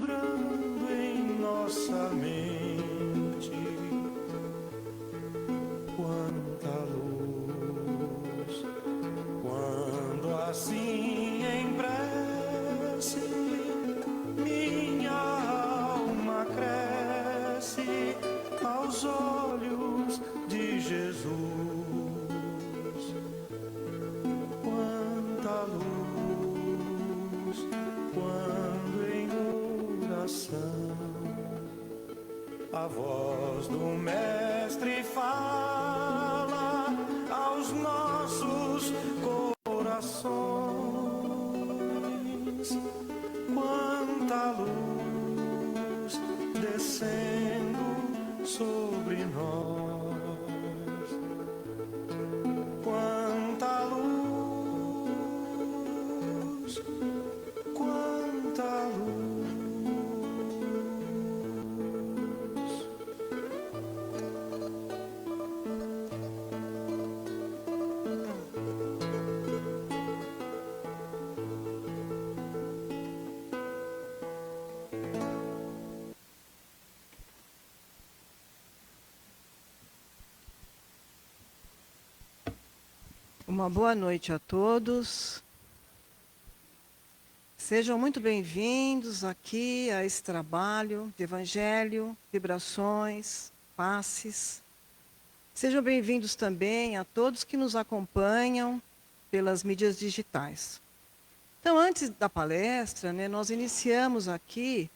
vibrando em nossa mente. Quanta luz, quando assim em prece minha alma cresce aos olhos de Jesus. Quanta luz, quando em oração a voz do Mestre fala aos nossos corações. Quanta luz descendo sobre nós. Quanta luz, quanta luz. Uma boa noite a todos. Sejam muito bem-vindos aqui a esse trabalho de Evangelho, Vibrações, Passes. Sejam bem-vindos também a todos que nos acompanham pelas mídias digitais. Então, antes da palestra, nós iniciamos aqui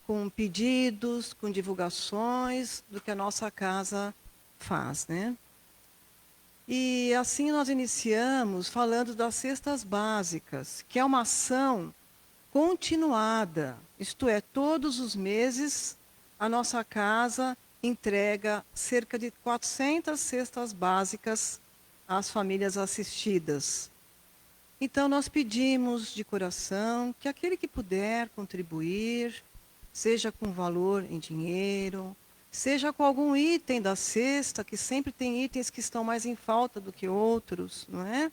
com pedidos, com divulgações do que a nossa casa faz, E assim nós iniciamos falando das cestas básicas, que é uma ação continuada, isto é, todos os meses a nossa casa entrega cerca de 400 cestas básicas às famílias assistidas. Então nós pedimos de coração que aquele que puder contribuir, seja com valor em dinheiro, seja com algum item da cesta, que sempre tem itens que estão mais em falta do que outros, não é?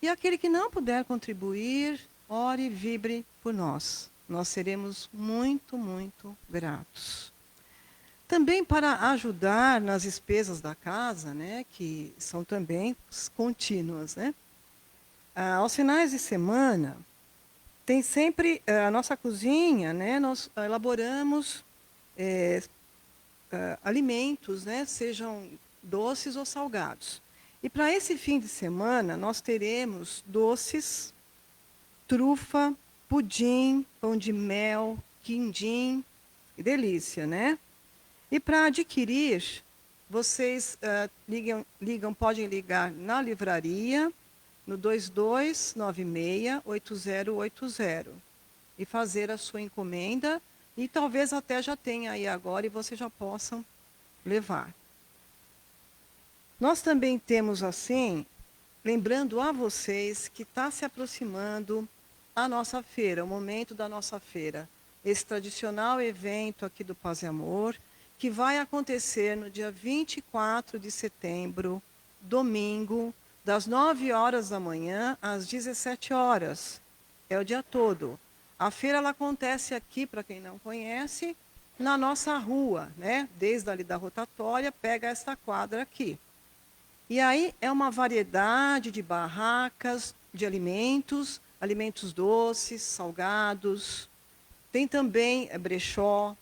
E aquele que não puder contribuir, ore e vibre por nós. Nós seremos muito, muito gratos. Também para ajudar nas despesas da casa, que são também contínuas, aos finais de semana, tem sempre a nossa cozinha, nós elaboramos alimentos, sejam doces ou salgados. E para esse fim de semana, nós teremos doces, trufa, pudim, pão de mel, quindim, que delícia, E para adquirir, vocês podem ligar na livraria, no 2296-8080, e fazer a sua encomenda. E talvez até já tenha aí agora e vocês já possam levar. Nós também temos assim, lembrando a vocês que está se aproximando a nossa feira, o momento da nossa feira. Esse tradicional evento aqui do Paz e Amor, que vai acontecer no dia 24 de setembro, domingo, das 9 horas da manhã às 17 horas. É o dia todo. A feira ela acontece aqui, para quem não conhece, na nossa rua, Desde ali da rotatória, pega essa quadra aqui. E aí é uma variedade de barracas de alimentos, alimentos doces, salgados. Tem também brechó,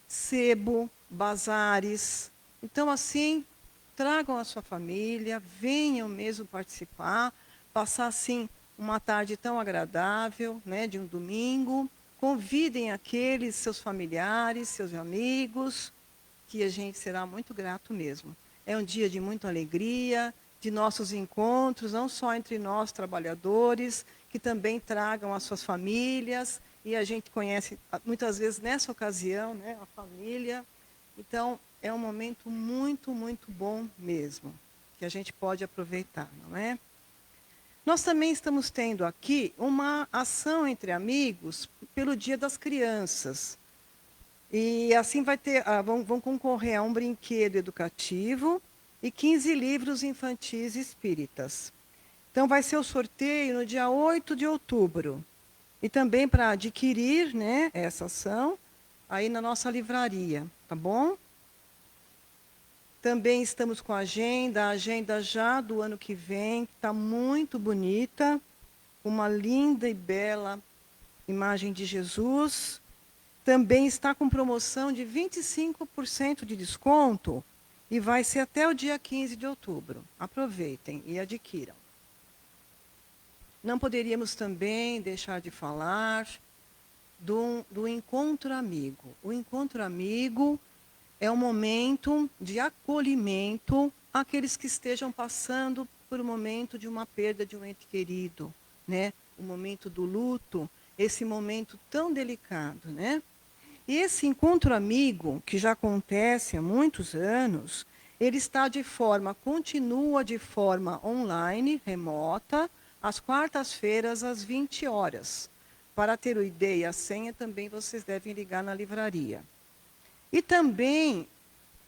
sebo, bazares. Então, assim, tragam a sua família, venham mesmo participar, passar, assim, uma tarde tão agradável, de um domingo. Convidem aqueles seus familiares, seus amigos, que a gente será muito grato mesmo. É um dia de muita alegria, de nossos encontros, não só entre nós trabalhadores, que também tragam as suas famílias, e a gente conhece, muitas vezes, nessa ocasião, a família. Então, é um momento muito, muito bom mesmo, que a gente pode aproveitar, não é? Nós também estamos tendo aqui uma ação entre amigos pelo Dia das Crianças. E assim vai ter, vão concorrer a um brinquedo educativo e 15 livros infantis espíritas. Então vai ser o sorteio no dia 8 de outubro. E também para adquirir, né, essa ação aí na nossa livraria, tá bom? Também estamos com a agenda já do ano que vem, que está muito bonita, uma linda e bela imagem de Jesus. Também está com promoção de 25% de desconto e vai ser até o dia 15 de outubro. Aproveitem e adquiram. Não poderíamos também deixar de falar do encontro amigo. O encontro amigo é um momento de acolhimento àqueles que estejam passando por um momento de uma perda de um ente querido, né? O momento do luto, esse momento tão delicado, né? E esse encontro amigo, que já acontece há muitos anos, ele está continua de forma online, remota, às quartas-feiras, às 20 horas. Para ter o ID e a senha, também vocês devem ligar na livraria. E também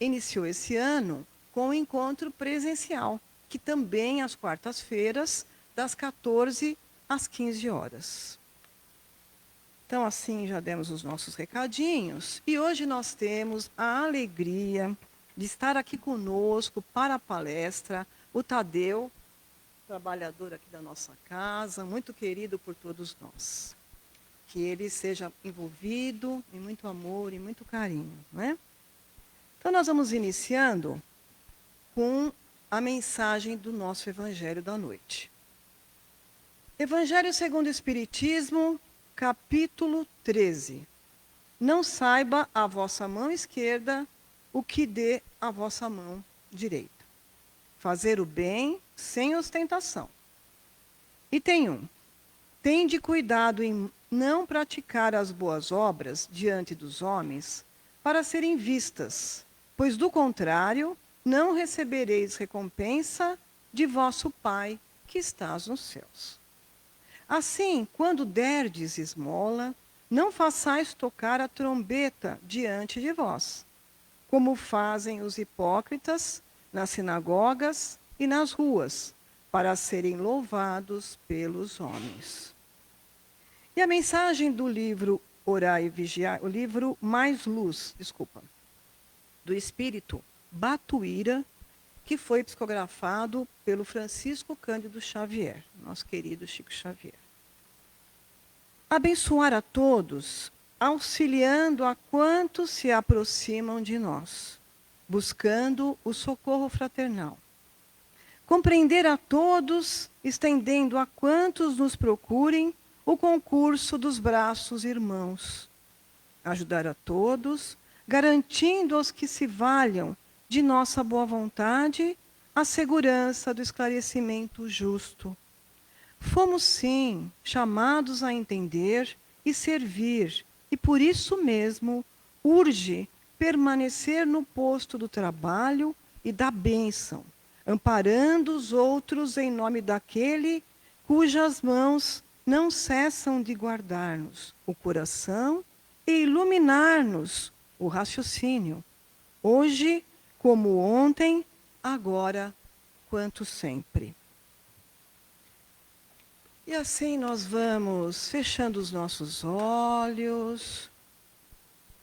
iniciou esse ano com o encontro presencial, que também às quartas-feiras, das 14 às 15 horas. Então, assim, já demos os nossos recadinhos. E hoje nós temos a alegria de estar aqui conosco para a palestra o Tadeu, trabalhador aqui da nossa casa, muito querido por todos nós. Que ele seja envolvido em muito amor e muito carinho, né? Então, nós vamos iniciando com a mensagem do nosso Evangelho da noite. Evangelho segundo o Espiritismo, capítulo 13. Não saiba a vossa mão esquerda o que dê a vossa mão direita. Fazer o bem sem ostentação. Item 1. Tende cuidado em não praticar as boas obras diante dos homens para serem vistas, pois do contrário não recebereis recompensa de vosso Pai que estás nos céus. Assim, quando derdes esmola, não façais tocar a trombeta diante de vós, como fazem os hipócritas nas sinagogas e nas ruas, para serem louvados pelos homens. E a mensagem do livro Orai e Vigiar, o livro Mais Luz, do Espírito Batuíra, que foi psicografado pelo Francisco Cândido Xavier, nosso querido Chico Xavier. Abençoar a todos, auxiliando a quantos se aproximam de nós, buscando o socorro fraternal. Compreender a todos, estendendo a quantos nos procurem o concurso dos braços irmãos. Ajudar a todos, garantindo aos que se valham de nossa boa vontade a segurança do esclarecimento justo. Fomos, sim, chamados a entender e servir, e por isso mesmo urge permanecer no posto do trabalho e da bênção, amparando os outros em nome daquele cujas mãos não cessam de guardar-nos o coração e iluminar-nos o raciocínio, hoje como ontem, agora quanto sempre. E assim nós vamos fechando os nossos olhos,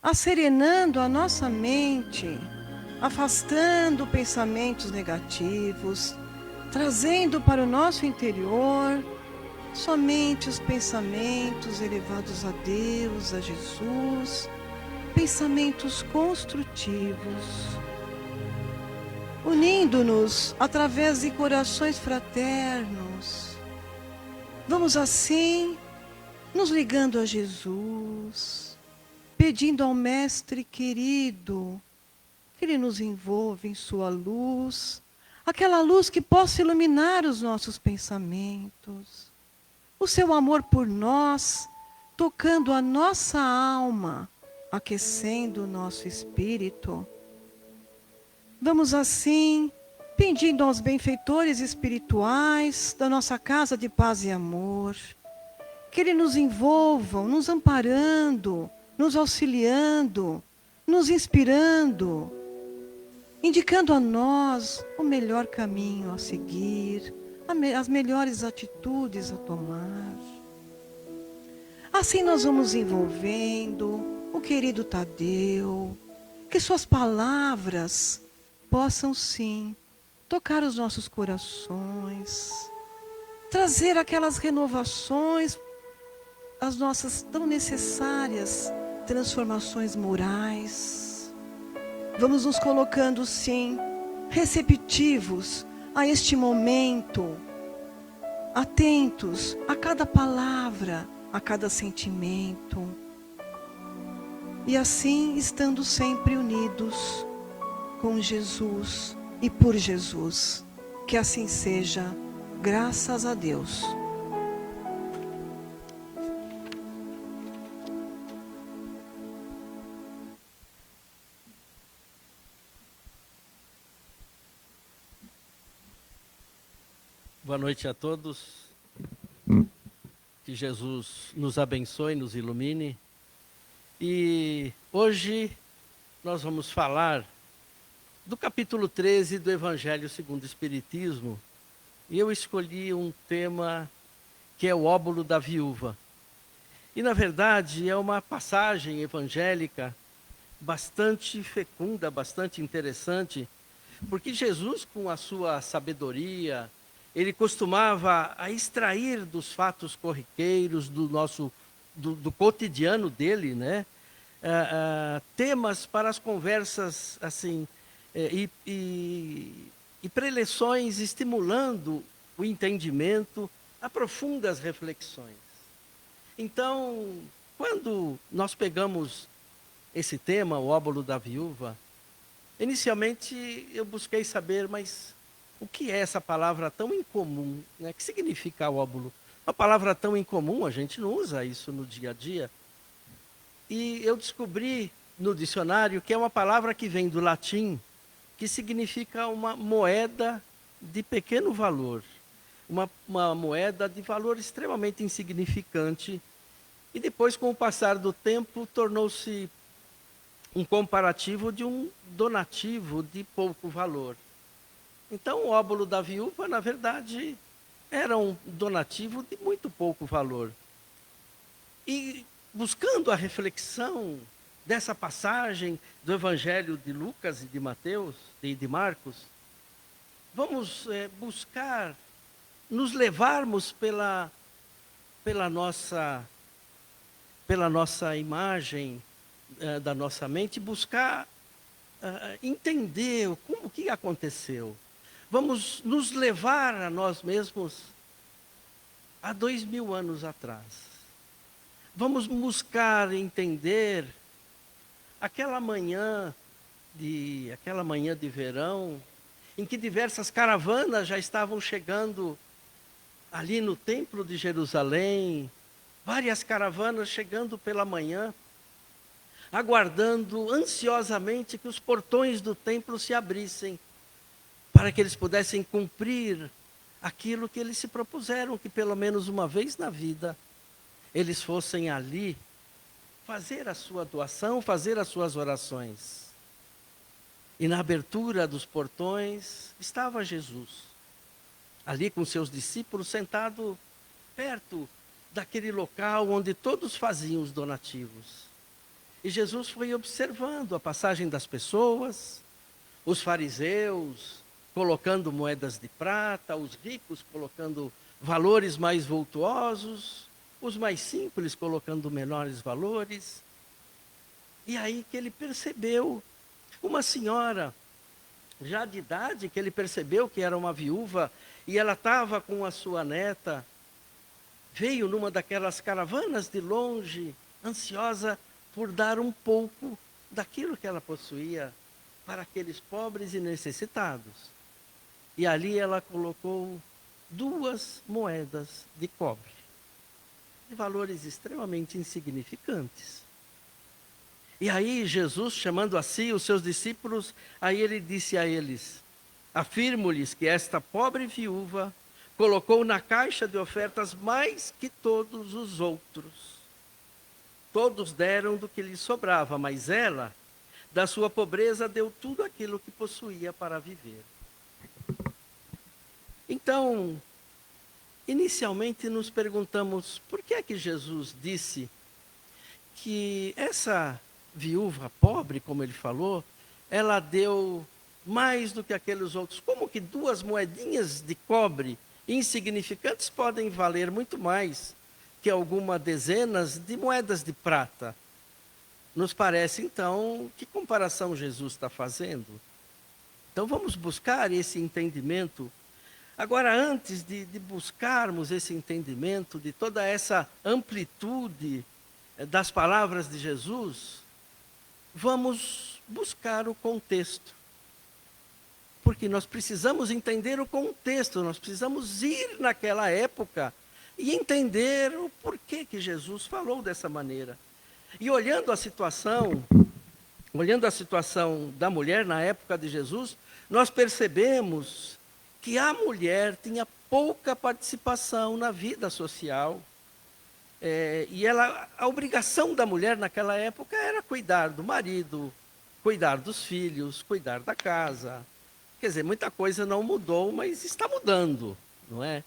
asserenando a nossa mente, afastando pensamentos negativos, trazendo para o nosso interior somente os pensamentos elevados a Deus, a Jesus, pensamentos construtivos, unindo-nos através de corações fraternos. Vamos assim, nos ligando a Jesus, pedindo ao Mestre querido que Ele nos envolva em sua luz, aquela luz que possa iluminar os nossos pensamentos, o seu amor por nós, tocando a nossa alma, aquecendo o nosso espírito. Vamos assim, pedindo aos benfeitores espirituais da nossa casa de paz e amor, que Ele nos envolvam, nos amparando, nos auxiliando, nos inspirando, indicando a nós o melhor caminho a seguir, as melhores atitudes a tomar. Assim nós vamos envolvendo o querido Tadeu, que suas palavras possam sim tocar os nossos corações, trazer aquelas renovações, as nossas tão necessárias transformações morais. Vamos nos colocando sim receptivos a este momento, atentos a cada palavra, a cada sentimento. E assim estando sempre unidos com Jesus e por Jesus. Que assim seja, graças a Deus. Boa noite a todos. Que Jesus nos abençoe, nos ilumine. E hoje nós vamos falar do capítulo 13 do Evangelho segundo o Espiritismo. E eu escolhi um tema que é o óbolo da viúva. E na verdade é uma passagem evangélica bastante fecunda, bastante interessante, porque Jesus, com a sua sabedoria, ele costumava a extrair dos fatos corriqueiros do cotidiano dele, né? Temas para as conversas assim e preleções estimulando o entendimento a profundas reflexões. Então, quando nós pegamos esse tema, o óbolo da viúva, inicialmente eu busquei saber, mas o que é essa palavra tão incomum, né? O que significa óbolo? Uma palavra tão incomum, a gente não usa isso no dia a dia. E eu descobri no dicionário que é uma palavra que vem do latim, que significa uma moeda de pequeno valor. Uma moeda de valor extremamente insignificante. E depois, com o passar do tempo, tornou-se um comparativo de um donativo de pouco valor. Então, o óbolo da viúva, na verdade, era um donativo de muito pouco valor. E buscando a reflexão dessa passagem do Evangelho de Lucas e de Mateus, e de Marcos, vamos buscar nos levarmos pela nossa imagem da nossa mente, buscar entender o que aconteceu. Vamos nos levar a nós mesmos há 2000 anos atrás. Vamos buscar entender aquela manhã de verão, em que diversas caravanas já estavam chegando ali no Templo de Jerusalém, várias caravanas chegando pela manhã, aguardando ansiosamente que os portões do templo se abrissem, para que eles pudessem cumprir aquilo que eles se propuseram, que pelo menos uma vez na vida, eles fossem ali fazer a sua doação, fazer as suas orações. E na abertura dos portões estava Jesus, ali com seus discípulos, sentado perto daquele local onde todos faziam os donativos. E Jesus foi observando a passagem das pessoas, os fariseus colocando moedas de prata, os ricos colocando valores mais vultuosos, os mais simples colocando menores valores. E aí que ele percebeu uma senhora, já de idade, que ele percebeu que era uma viúva, e ela estava com a sua neta, veio numa daquelas caravanas de longe, ansiosa por dar um pouco daquilo que ela possuía para aqueles pobres e necessitados. E ali ela colocou 2 moedas de cobre, de valores extremamente insignificantes. E aí Jesus, chamando a si os seus discípulos, aí ele disse a eles: afirmo-lhes que esta pobre viúva colocou na caixa de ofertas mais que todos os outros. Todos deram do que lhe sobrava, mas ela, da sua pobreza, deu tudo aquilo que possuía para viver. Então, inicialmente nos perguntamos por que é que Jesus disse que essa viúva pobre, como ele falou, ela deu mais do que aqueles outros. Como que 2 moedinhas de cobre insignificantes podem valer muito mais que algumas dezenas de moedas de prata? Nos parece, então, que comparação Jesus está fazendo? Então, vamos buscar esse entendimento. Agora, antes de buscarmos esse entendimento de toda essa amplitude das palavras de Jesus, vamos buscar o contexto. Porque nós precisamos entender o contexto, nós precisamos ir naquela época e entender o porquê que Jesus falou dessa maneira. E olhando a situação da mulher na época de Jesus, nós percebemos que a mulher tinha pouca participação na vida social. A obrigação da mulher naquela época era cuidar do marido, cuidar dos filhos, cuidar da casa. Quer dizer, muita coisa não mudou, mas está mudando, não é?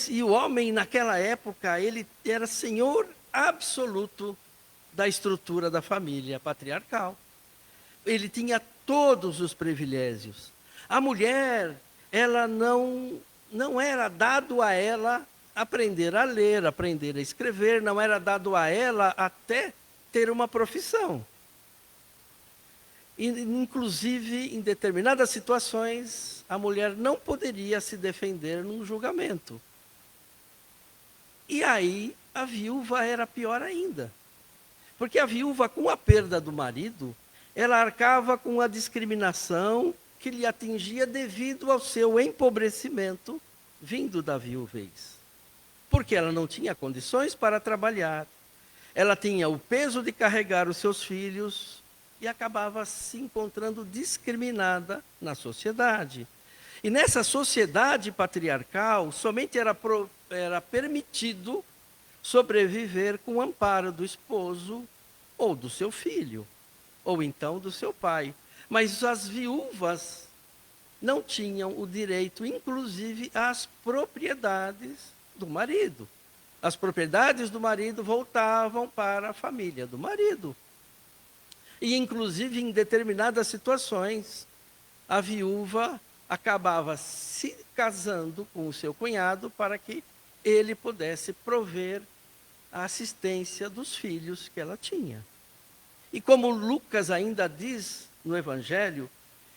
E o homem naquela época, ele era senhor absoluto da estrutura da família patriarcal. Ele tinha todos os privilégios. A mulher, ela não era dado a ela aprender a ler, aprender a escrever, não era dado a ela até ter uma profissão. E, inclusive, em determinadas situações, a mulher não poderia se defender num julgamento. E aí, a viúva era pior ainda. Porque a viúva, com a perda do marido, ela arcava com a discriminação que lhe atingia devido ao seu empobrecimento vindo da viuvez. Porque ela não tinha condições para trabalhar, ela tinha o peso de carregar os seus filhos e acabava se encontrando discriminada na sociedade. E nessa sociedade patriarcal, somente era permitido sobreviver com o amparo do esposo ou do seu filho, ou então do seu pai. Mas as viúvas não tinham o direito, inclusive, às propriedades do marido. As propriedades do marido voltavam para a família do marido. E, inclusive, em determinadas situações, a viúva acabava se casando com o seu cunhado para que ele pudesse prover a assistência dos filhos que ela tinha. E como Lucas ainda diz no Evangelho,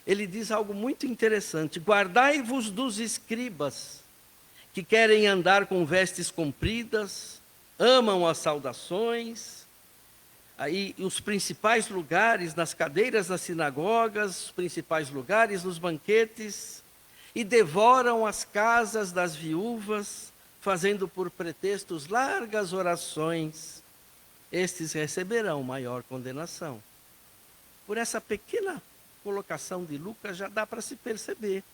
ele diz algo muito interessante: guardai-vos dos escribas, que querem andar com vestes compridas, amam as saudações, aí os principais lugares nas cadeiras das sinagogas, os principais lugares nos banquetes, e devoram as casas das viúvas, fazendo por pretextos largas orações. Estes receberão maior condenação. Por essa pequena colocação de Lucas, já dá para se perceber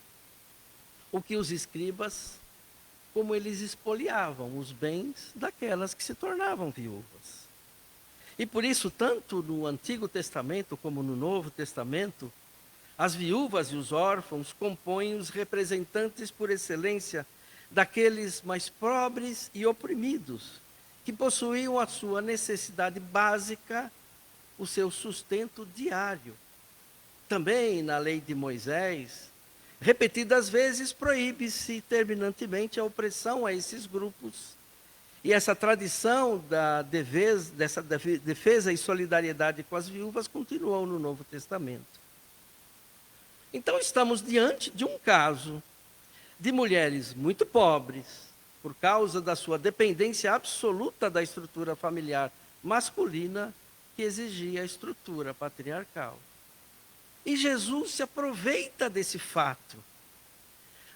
o que os escribas, como eles espoliavam os bens daquelas que se tornavam viúvas. E por isso, tanto no Antigo Testamento como no Novo Testamento, as viúvas e os órfãos compõem os representantes por excelência daqueles mais pobres e oprimidos, que possuíam a sua necessidade básica, o seu sustento diário. Também na lei de Moisés, repetidas vezes proíbe-se terminantemente a opressão a esses grupos. E essa tradição dessa defesa e solidariedade com as viúvas continuou no Novo Testamento. Então estamos diante de um caso de mulheres muito pobres, por causa da sua dependência absoluta da estrutura familiar masculina, que exigia a estrutura patriarcal. E Jesus se aproveita desse fato,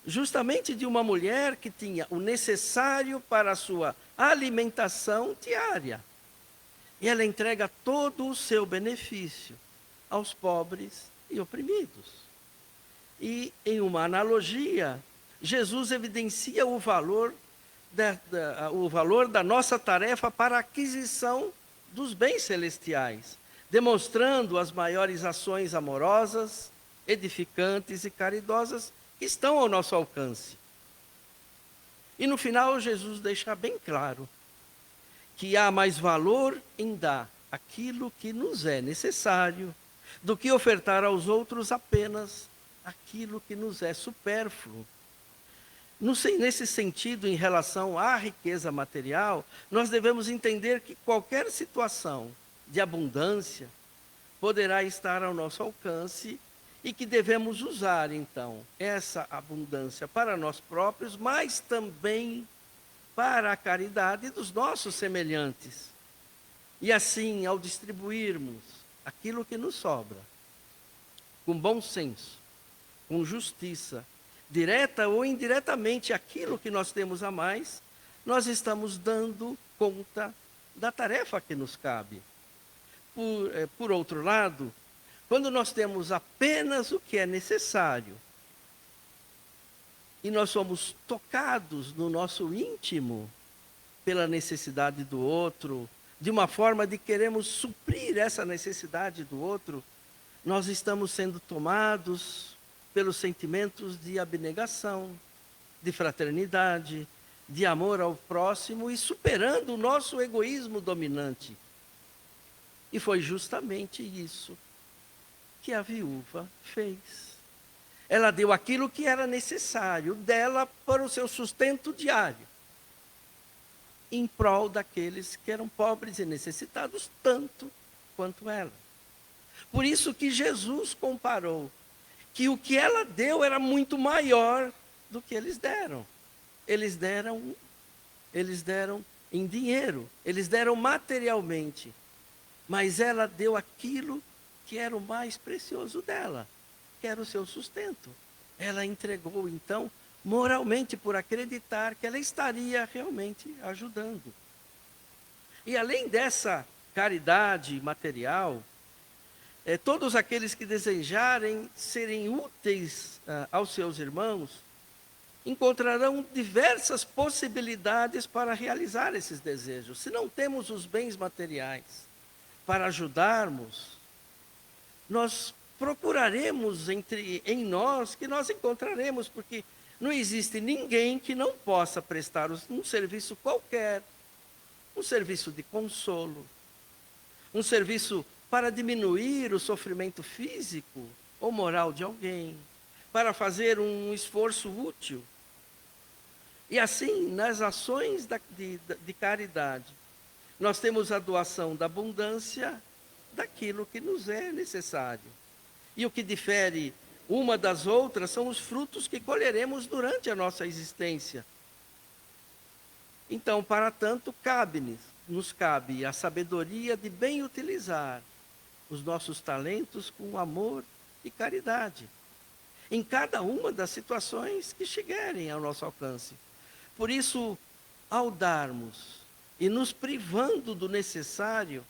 justamente de uma mulher que tinha o necessário para a sua alimentação diária. E ela entrega todo o seu benefício aos pobres e oprimidos. E, em uma analogia, Jesus evidencia o valor da nossa tarefa para a aquisição dos bens celestiais, demonstrando as maiores ações amorosas, edificantes e caridosas que estão ao nosso alcance. E no final, Jesus deixa bem claro que há mais valor em dar aquilo que nos é necessário do que ofertar aos outros apenas aquilo que nos é supérfluo. Nesse sentido, em relação à riqueza material, nós devemos entender que qualquer situação de abundância poderá estar ao nosso alcance e que devemos usar, então, essa abundância para nós próprios, mas também para a caridade dos nossos semelhantes. E assim, ao distribuirmos aquilo que nos sobra, com bom senso, com justiça, direta ou indiretamente aquilo que nós temos a mais, nós estamos dando conta da tarefa que nos cabe. Por outro lado, quando nós temos apenas o que é necessário, e nós somos tocados no nosso íntimo pela necessidade do outro, de uma forma de queremos suprir essa necessidade do outro, nós estamos sendo tomados pelos sentimentos de abnegação, de fraternidade, de amor ao próximo e superando o nosso egoísmo dominante. E foi justamente isso que a viúva fez. Ela deu aquilo que era necessário dela para o seu sustento diário, em prol daqueles que eram pobres e necessitados tanto quanto ela. Por isso que Jesus comparou que o que ela deu era muito maior do que eles deram. Eles deram em dinheiro, eles deram materialmente, mas ela deu aquilo que era o mais precioso dela, que era o seu sustento. Ela entregou, então, moralmente, por acreditar que ela estaria realmente ajudando. E além dessa caridade material, todos aqueles que desejarem serem úteis aos seus irmãos, encontrarão diversas possibilidades para realizar esses desejos. Se não temos os bens materiais para ajudarmos, nós procuraremos em nós que nós encontraremos, porque não existe ninguém que não possa prestar um serviço qualquer, um serviço de consolo, um serviço para diminuir o sofrimento físico ou moral de alguém, para fazer um esforço útil. E assim, nas ações de caridade, nós temos a doação da abundância daquilo que nos é necessário. E o que difere uma das outras são os frutos que colheremos durante a nossa existência. Então, para tanto, nos cabe a sabedoria de bem utilizar os nossos talentos com amor e caridade, em cada uma das situações que chegarem ao nosso alcance. Por isso, ao darmos e nos privando do necessário,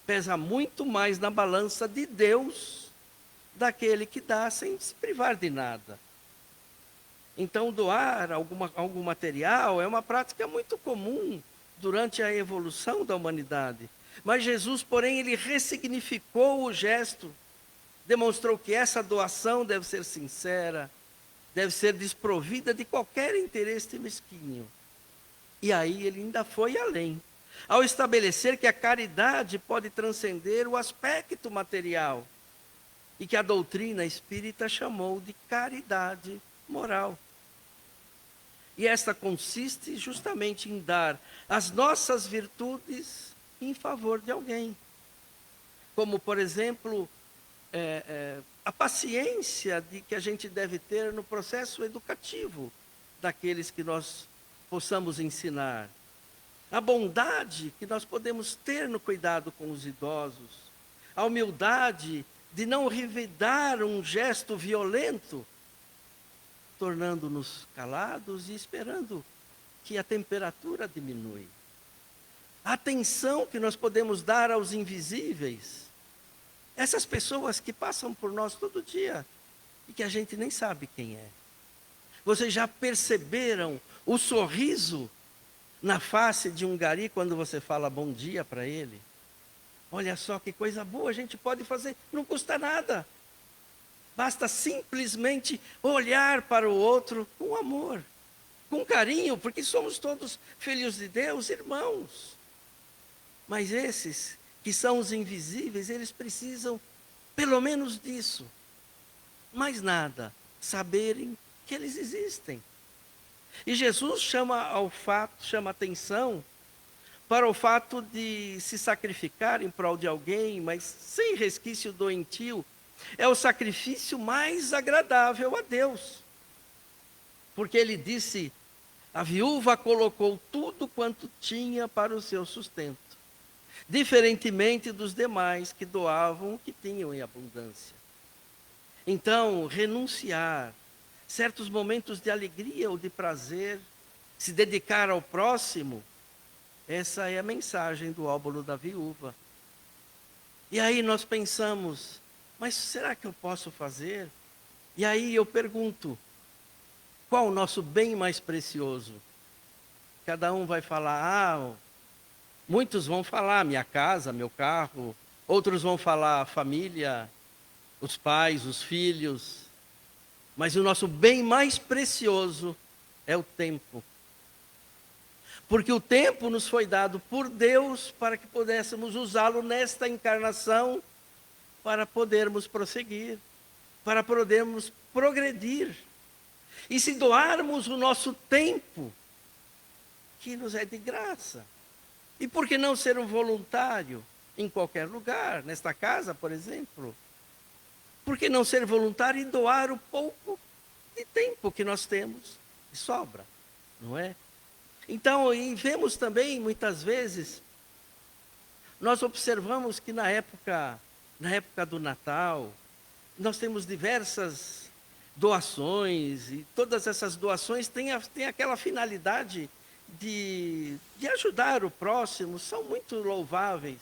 pesa muito mais na balança de Deus daquele que dá sem se privar de nada. Então, doar algum material é uma prática muito comum durante a evolução da humanidade. Mas Jesus, porém, ele ressignificou o gesto, demonstrou que essa doação deve ser sincera, deve ser desprovida de qualquer interesse mesquinho. E aí ele ainda foi além, ao estabelecer que a caridade pode transcender o aspecto material, e que a doutrina espírita chamou de caridade moral. E esta consiste justamente em dar as nossas virtudes em favor de alguém. Como, por exemplo, a paciência que a gente deve ter no processo educativo daqueles que nós possamos ensinar. A bondade que nós podemos ter no cuidado com os idosos. A humildade de não revidar um gesto violento, tornando-nos calados e esperando que a temperatura diminui. A atenção que nós podemos dar aos invisíveis, essas pessoas que passam por nós todo dia e que a gente nem sabe quem é. Vocês já perceberam o sorriso na face de um gari quando você fala bom dia para ele? Olha só que coisa boa a gente pode fazer, não custa nada. Basta simplesmente olhar para o outro com amor. com carinho, porque somos todos filhos de Deus, irmãos. Mas esses que são os invisíveis, eles precisam pelo menos disso. Mais nada, saberem que eles existem. E Jesus chama atenção para o fato de se sacrificar em prol de alguém, mas sem resquício doentio. É o sacrifício mais agradável a Deus. Porque ele disse, a viúva colocou tudo quanto tinha para o seu sustento, diferentemente dos demais que doavam o que tinham em abundância. Então, renunciar certos momentos de alegria ou de prazer, se dedicar ao próximo, essa é a mensagem do óbolo da viúva. E aí nós pensamos, mas será que eu posso fazer? E aí eu pergunto, qual o nosso bem mais precioso? Cada um vai falar, muitos vão falar minha casa, meu carro, outros vão falar a família, os pais, os filhos. Mas o nosso bem mais precioso é o tempo. Porque o tempo nos foi dado por Deus para que pudéssemos usá-lo nesta encarnação para podermos prosseguir, para podermos progredir. E se doarmos o nosso tempo, que nos é de graça. E por que não ser um voluntário em qualquer lugar, nesta casa, por exemplo? Por que não ser voluntário e doar o pouco de tempo que nós temos de sobra, não é? Então, e vemos também, muitas vezes, nós observamos que na época do Natal, nós temos diversas doações, e todas essas doações têm aquela finalidade de ajudar o próximo, são muito louváveis,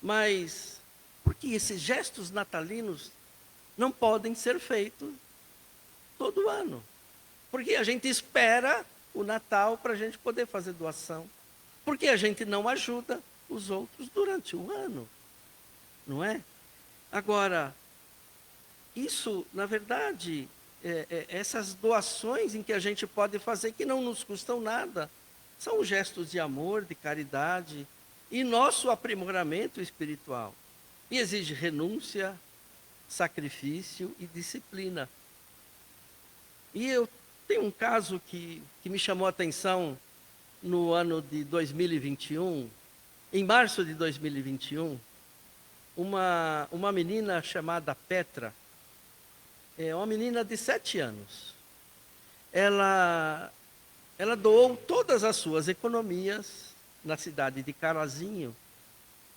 mas por que esses gestos natalinos não podem ser feitos todo ano? Porque a gente espera o Natal para a gente poder fazer doação. Porque a gente não ajuda os outros durante o ano, não é? Agora, isso, na verdade, essas doações em que a gente pode fazer que não nos custam nada, são gestos de amor, de caridade e nosso aprimoramento espiritual. E exige renúncia, sacrifício e disciplina. E eu tenho um caso que me chamou a atenção no ano de 2021, em março de 2021, uma menina chamada Petra, uma menina de 7 anos, ela doou todas as suas economias na cidade de Carazinho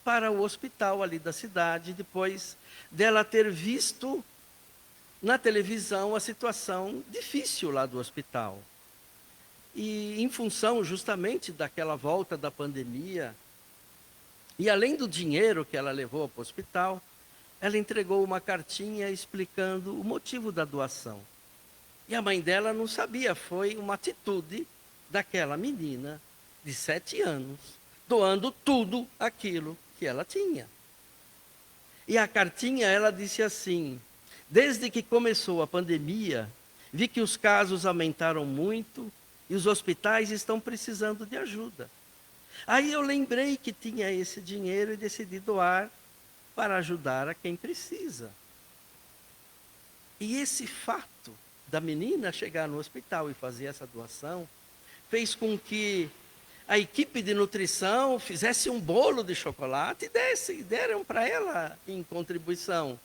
para o hospital ali da cidade, depois dela ter visto na televisão a situação difícil lá do hospital. E em função justamente daquela volta da pandemia, e além do dinheiro que ela levou para o hospital, ela entregou uma cartinha explicando o motivo da doação. E a mãe dela não sabia, foi uma atitude daquela menina de 7 anos, doando tudo aquilo que ela tinha. E a cartinha, ela disse assim: desde que começou a pandemia, vi que os casos aumentaram muito e os hospitais estão precisando de ajuda. Aí eu lembrei que tinha esse dinheiro e decidi doar para ajudar a quem precisa. E esse fato da menina chegar no hospital e fazer essa doação fez com que a equipe de nutrição fizesse um bolo de chocolate e deram para ela em contribuição.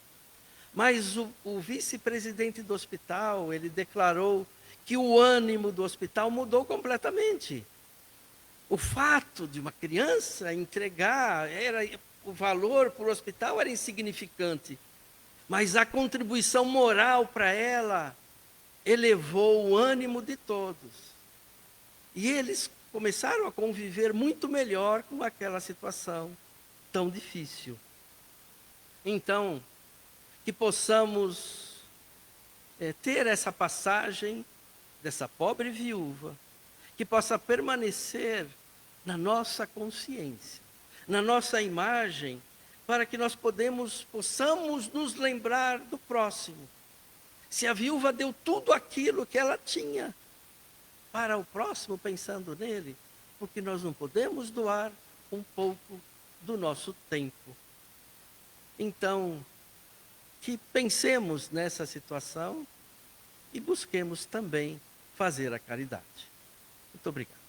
Mas o vice-presidente do hospital, ele declarou que o ânimo do hospital mudou completamente. O fato de uma criança entregar, o valor para o hospital era insignificante, mas a contribuição moral para ela elevou o ânimo de todos. E eles começaram a conviver muito melhor com aquela situação tão difícil. Então, que possamos ter essa passagem dessa pobre viúva, que possa permanecer na nossa consciência, na nossa imagem, para que nós possamos nos lembrar do próximo. Se a viúva deu tudo aquilo que ela tinha, para o próximo pensando nele, porque nós não podemos doar um pouco do nosso tempo. Então, que pensemos nessa situação e busquemos também fazer a caridade. Muito obrigado.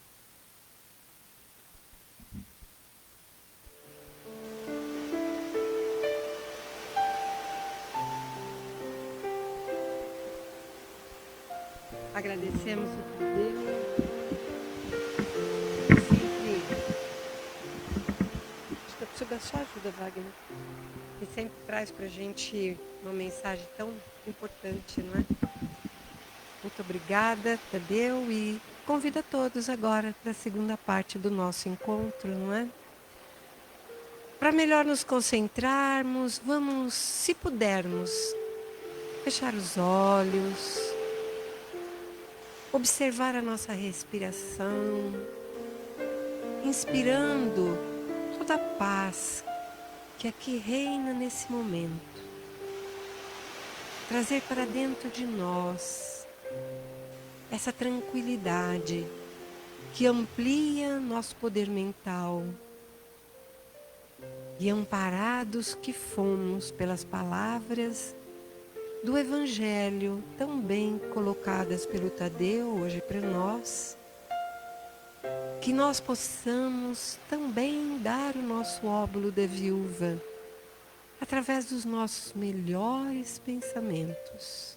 Agradecemos o Deus. Acho que eu preciso da sua ajuda, Wagner. Que sempre traz para a gente uma mensagem tão importante, não é? Muito obrigada, Tadeu, e convido a todos agora para a segunda parte do nosso encontro, não é? Para melhor nos concentrarmos, vamos, se pudermos, fechar os olhos, observar a nossa respiração, inspirando toda a paz que aqui reina nesse momento. Trazer para dentro de nós essa tranquilidade que amplia nosso poder mental. E amparados que fomos pelas palavras do Evangelho, tão bem colocadas pelo Tadeu hoje para nós, que nós possamos também dar o nosso óbolo da viúva, através dos nossos melhores pensamentos.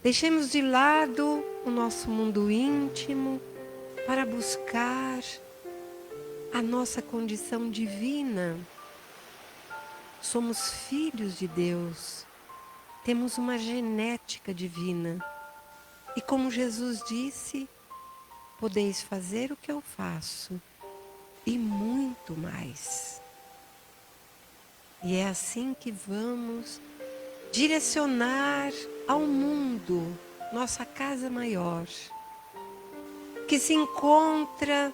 Deixemos de lado o nosso mundo íntimo para buscar a nossa condição divina. Somos filhos de Deus, temos uma genética divina. E como Jesus disse, podeis fazer o que eu faço e muito mais. E é assim que vamos direcionar ao mundo, nossa casa maior, que se encontra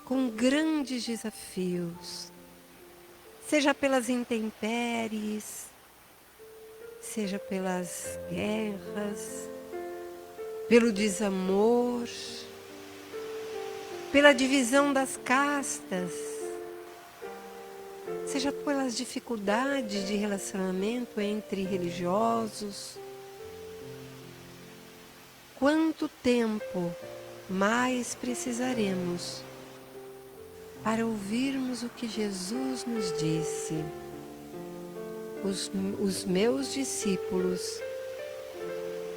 com grandes desafios, seja pelas intempéries, seja pelas guerras, pelo desamor, pela divisão das castas, seja pelas dificuldades de relacionamento entre religiosos. Quanto tempo mais precisaremos para ouvirmos o que Jesus nos disse? Os meus discípulos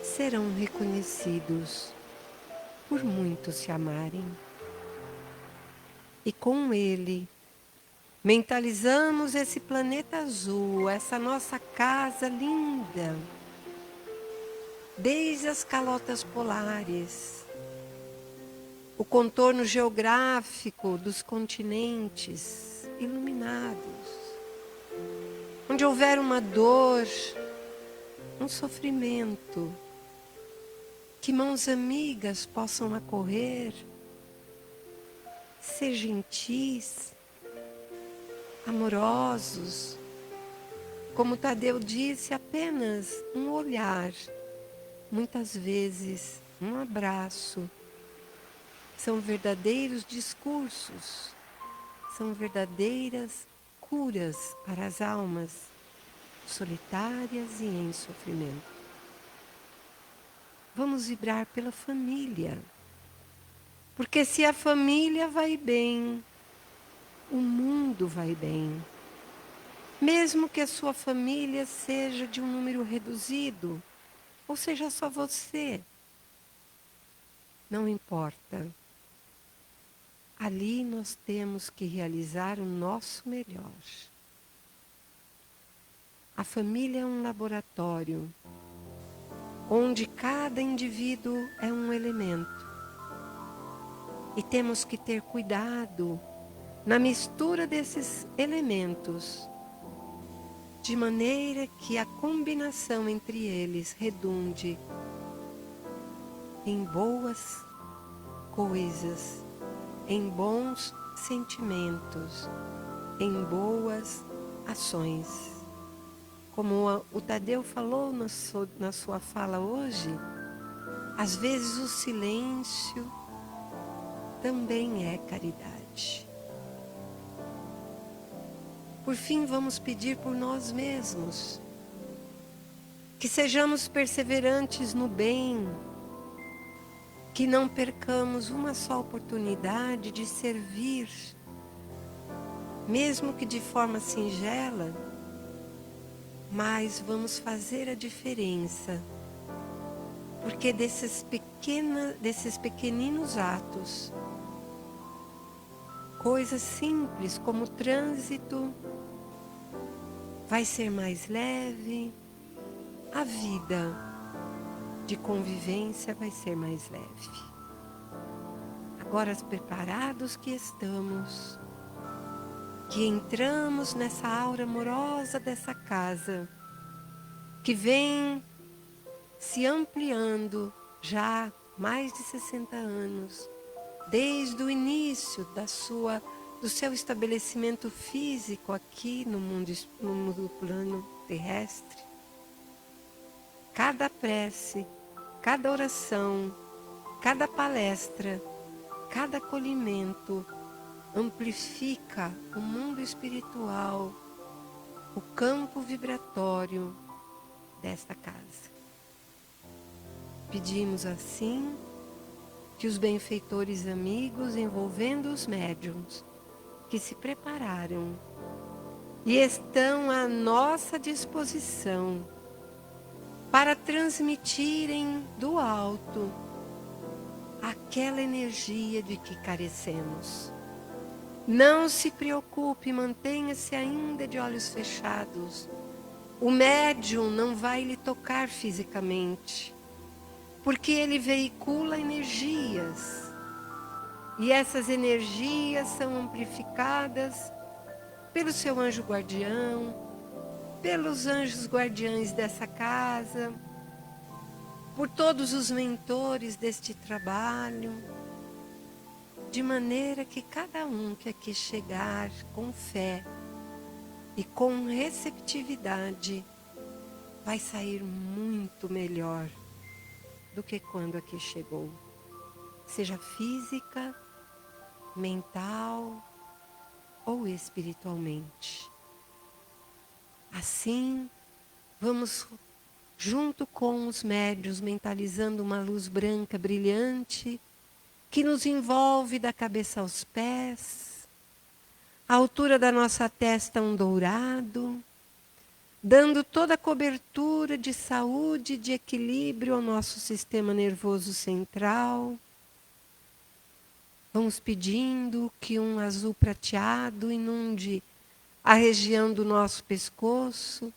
serão reconhecidos por muitos se amarem. E com ele, mentalizamos esse planeta azul, essa nossa casa linda, desde as calotas polares, o contorno geográfico dos continentes iluminados, onde houver uma dor, um sofrimento, que mãos amigas possam acorrer, ser gentis, amorosos, como Tadeu disse, apenas um olhar, muitas vezes um abraço, são verdadeiros discursos, são verdadeiras curas para as almas solitárias e em sofrimento. Vamos vibrar pela família, porque se a família vai bem, o mundo vai bem. Mesmo que a sua família seja de um número reduzido, ou seja só você, não importa. Ali nós temos que realizar o nosso melhor. A família é um laboratório, onde cada indivíduo é um elemento. E temos que ter cuidado na mistura desses elementos, de maneira que a combinação entre eles redunde em boas coisas, em bons sentimentos, em boas ações. Como o Tadeu falou na sua fala hoje, Às vezes o silêncio também é caridade. Por fim, vamos pedir por nós mesmos, que sejamos perseverantes no bem, que não percamos uma só oportunidade de servir, mesmo que de forma singela, mas vamos fazer a diferença, porque desses pequeninos atos, coisas simples como o trânsito, vai ser mais leve, a vida de convivência vai ser mais leve. Agora, preparados que estamos, que entramos nessa aura amorosa dessa casa, que vem se ampliando já há mais de 60 anos, desde o início do seu estabelecimento físico aqui no mundo plano terrestre. Cada prece, cada oração, cada palestra, cada acolhimento amplifica o mundo espiritual, o campo vibratório desta casa. Pedimos assim que os benfeitores amigos, envolvendo os médiuns, que se prepararam e estão à nossa disposição para transmitirem do alto aquela energia de que carecemos. Não se preocupe, mantenha-se ainda de olhos fechados. O médium não vai lhe tocar fisicamente, porque ele veicula energias. E essas energias são amplificadas pelo seu anjo guardião, pelos anjos guardiães dessa casa, por todos os mentores deste trabalho, de maneira que cada um que aqui chegar com fé e com receptividade vai sair muito melhor do que quando aqui chegou, seja física, mental ou espiritualmente. Assim, vamos junto com os médiuns mentalizando uma luz branca brilhante que nos envolve da cabeça aos pés, à altura da nossa testa um dourado, dando toda a cobertura de saúde e de equilíbrio ao nosso sistema nervoso central. Vamos pedindo que um azul prateado inunde a região do nosso pescoço,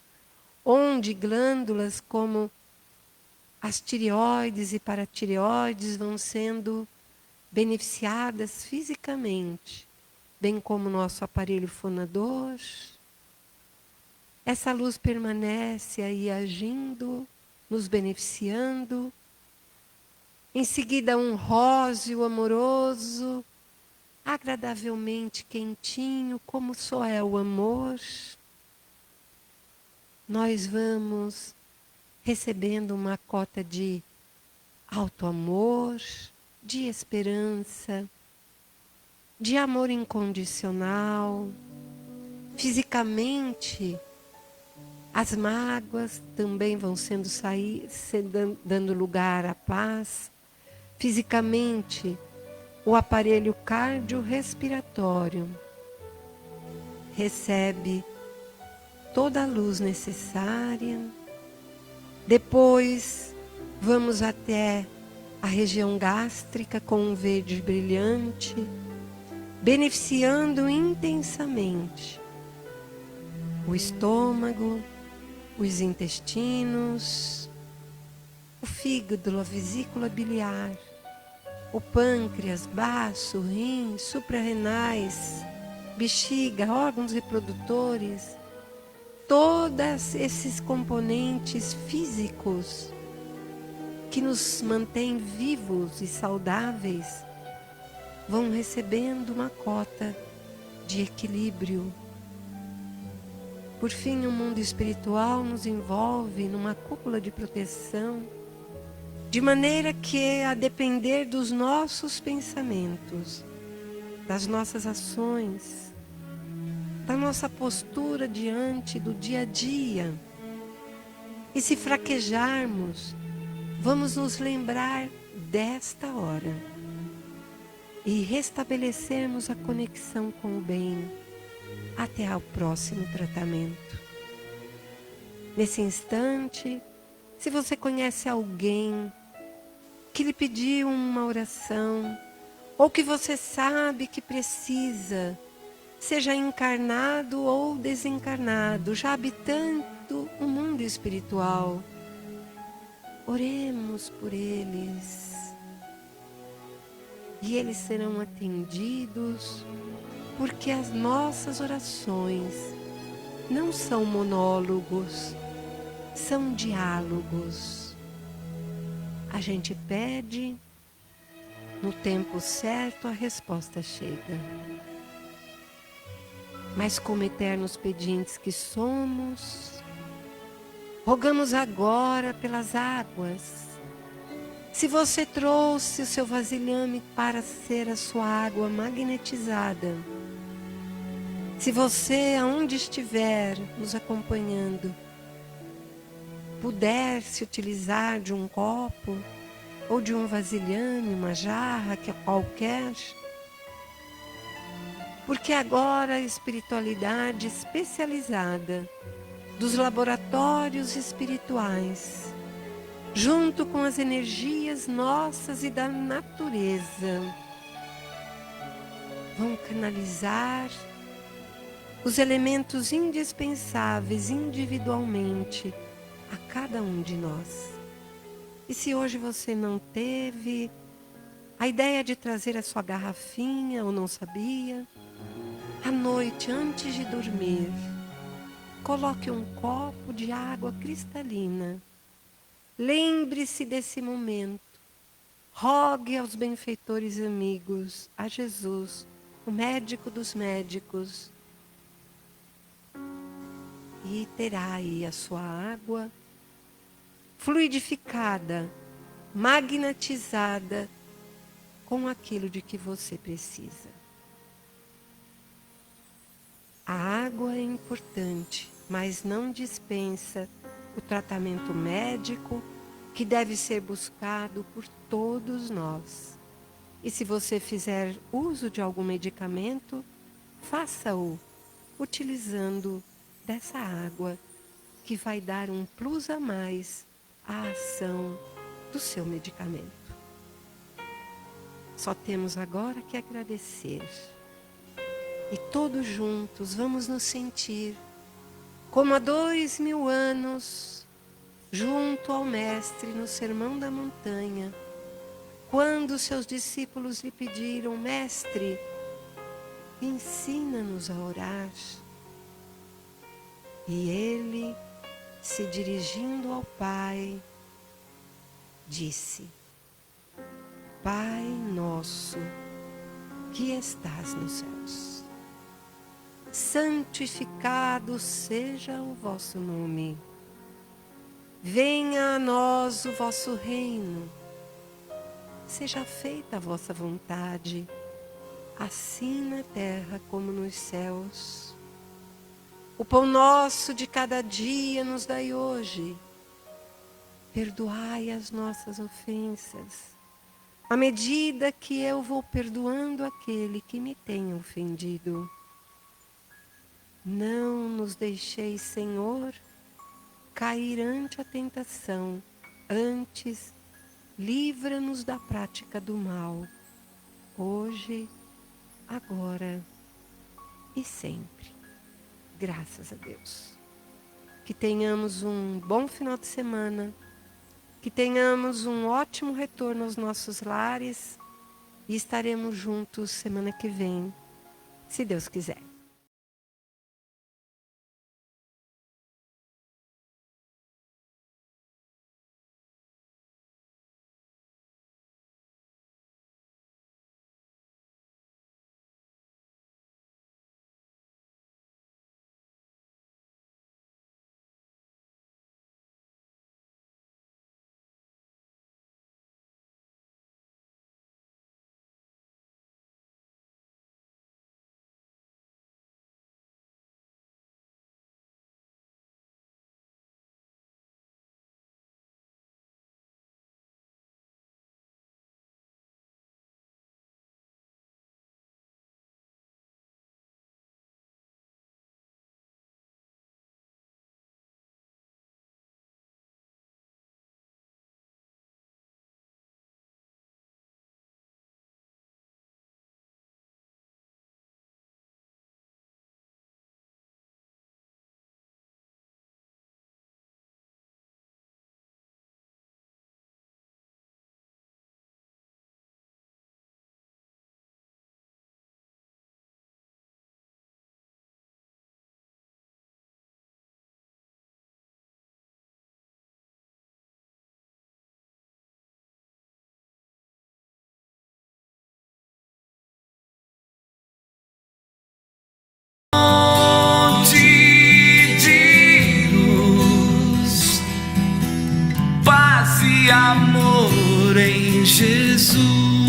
onde glândulas como as tireoides e paratireoides vão sendo beneficiadas fisicamente, bem como nosso aparelho fonador. Essa luz permanece aí agindo, nos beneficiando. Em seguida, um róseo amoroso, agradavelmente quentinho, como só é o amor. Nós vamos recebendo uma cota de alto amor, de esperança, de amor incondicional. Fisicamente, as mágoas também vão dando lugar à paz. Fisicamente, o aparelho cardiorrespiratório recebe toda a luz necessária. Depois, vamos até a região gástrica com um verde brilhante, beneficiando intensamente o estômago, os intestinos, o fígado, a vesícula biliar, o pâncreas, baço, rins, suprarrenais, bexiga, órgãos reprodutores, todos esses componentes físicos que nos mantêm vivos e saudáveis vão recebendo uma cota de equilíbrio. Por fim, o mundo espiritual nos envolve numa cúpula de proteção, de maneira que, a depender dos nossos pensamentos, das nossas ações, da nossa postura diante do dia a dia, e se fraquejarmos, vamos nos lembrar desta hora e restabelecermos a conexão com o bem até ao próximo tratamento. Nesse instante, se você conhece alguém que lhe pediu uma oração, ou que você sabe que precisa, seja encarnado ou desencarnado, já habitando o mundo espiritual, oremos por eles. E eles serão atendidos, porque as nossas orações não são monólogos, são diálogos. A gente pede, no tempo certo a resposta chega. Mas como eternos pedintes que somos, rogamos agora pelas águas. Se você trouxe o seu vasilhame para ser a sua água magnetizada, se você, aonde estiver nos acompanhando, puder se utilizar de um copo ou de um vasilhame, uma jarra, que é qualquer, porque agora a espiritualidade especializada dos laboratórios espirituais, junto com as energias nossas e da natureza, vão canalizar os elementos indispensáveis individualmente a cada um de nós. E se hoje você não teve a ideia de trazer a sua garrafinha ou não sabia, à noite, antes de dormir, coloque um copo de água cristalina. Lembre-se desse momento. Rogue aos benfeitores amigos, a Jesus, o médico dos médicos, e terá aí a sua água fluidificada, magnetizada com aquilo de que você precisa. A água é importante, mas não dispensa o tratamento médico que deve ser buscado por todos nós. E se você fizer uso de algum medicamento, faça-o utilizando dessa água, que vai dar um plus a mais à ação do seu medicamento. Só temos agora que agradecer. E todos juntos vamos nos sentir como há 2000 anos, junto ao Mestre no Sermão da Montanha, quando seus discípulos lhe pediram: Mestre, ensina-nos a orar. E ele, se dirigindo ao Pai, disse: Pai nosso, que estás nos céus, santificado seja o vosso nome. Venha a nós o vosso reino. Seja feita a vossa vontade, assim na terra como nos céus. O pão nosso de cada dia nos dai hoje. Perdoai as nossas ofensas, à medida que eu vou perdoando aquele que me tem ofendido. Não nos deixeis, Senhor, cair ante a tentação, antes livra-nos da prática do mal, hoje, agora e sempre. Graças a Deus. Que tenhamos um bom final de semana, que tenhamos um ótimo retorno aos nossos lares e estaremos juntos semana que vem, se Deus quiser. de amor em Jesus.